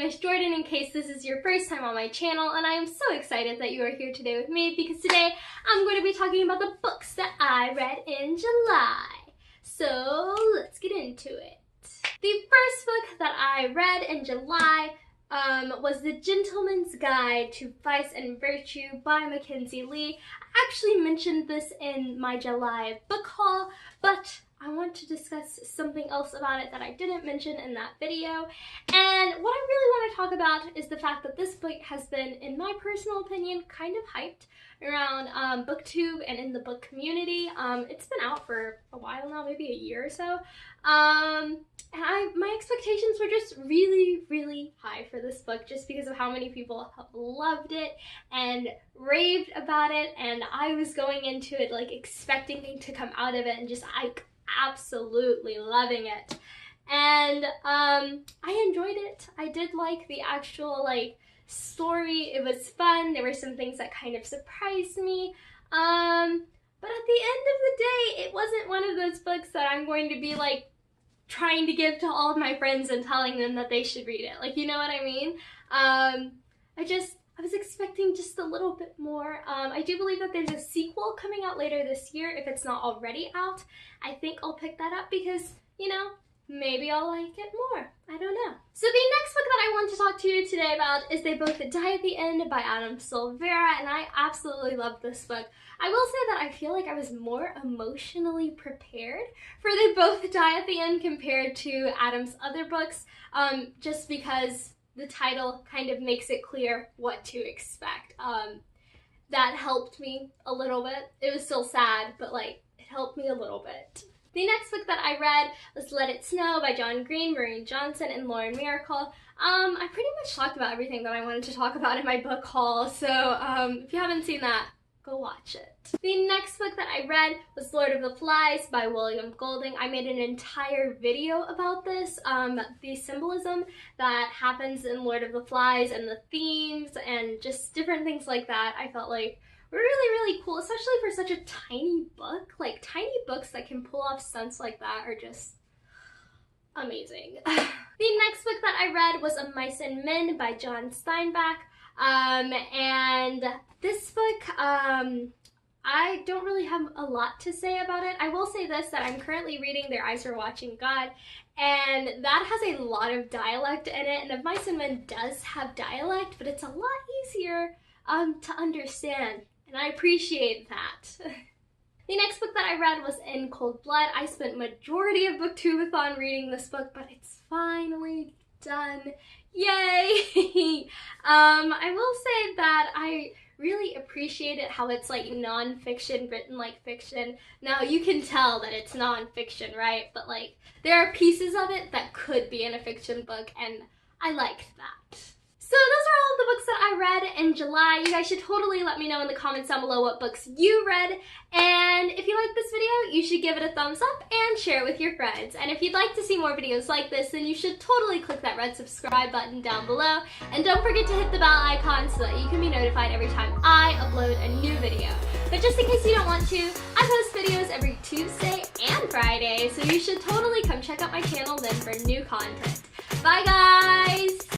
guys, Jordan, in case this is your first time on my channel, and I am so excited that you are here today with me because today I'm going to be talking about the books that I read in July. So let's get into it. The first book that I read in July was The Gentleman's Guide to Vice and Virtue by Mackenzie Lee. I actually mentioned this in my July book haul, but I want to discuss something else about it that I didn't mention in that video. And what I really want to talk about is the fact that this book has been, in my personal opinion, kind of hyped around BookTube and in the book community. It's been out for a while now, maybe a year or so. And my expectations were just really, really high for this book just because of how many people have loved it and raved about it. And I was going into it like expecting to come out of it and just absolutely loving it. And I enjoyed it. I did like the actual story. It was fun. There were some things that kind of surprised me. But at the end of the day, it wasn't one of those books that I'm going to be trying to give to all of my friends and telling them that they should read it. You know what I mean? I was expecting just a little bit more. I do believe that there's a sequel coming out later this year, if it's not already out. I think I'll pick that up because, you know, maybe I'll like it more. I don't know. So the next book that I want to talk to you today about is They Both Die at the End by Adam Silvera, and I absolutely love this book. I will say that I feel like I was more emotionally prepared for They Both Die at the End compared to Adam's other books, just because the title kind of makes it clear what to expect. That helped me a little bit. It was still sad, but it helped me a little bit. The next book that I read was Let It Snow by John Green, Maureen Johnson, and Lauren Miracle. I pretty much talked about everything that I wanted to talk about in my book haul, so if you haven't seen that, go watch it. The next book that I read was Lord of the Flies by William Golding. I made an entire video about this, the symbolism that happens in Lord of the Flies and the themes and just different things like that. I felt like were really, really cool, especially for such a tiny book. Tiny books that can pull off stunts like that are just amazing. The next book that I read was Of Mice and Men by John Steinbeck. And this book, I don't really have a lot to say about it. I will say this, that I'm currently reading Their Eyes Are Watching God, and that has a lot of dialect in it, and Of Mice and Men does have dialect, but it's a lot easier to understand, and I appreciate that. The next book that I read was In Cold Blood. I spent majority of Booktubeathon reading this book, but it's finally done. Yay! I will say that I really appreciated how it's non-fiction written like fiction. Now you can tell that it's non-fiction, right? But there are pieces of it that could be in a fiction book, and I liked that. So those are all of the books that I read in July. You guys should totally let me know in the comments down below what books you read. And if you like this video, you should give it a thumbs up and share it with your friends. And if you'd like to see more videos like this, then you should totally click that red subscribe button down below. And don't forget to hit the bell icon so that you can be notified every time I upload a new video. But just in case you don't want to, I post videos every Tuesday and Friday, so you should totally come check out my channel then for new content. Bye guys!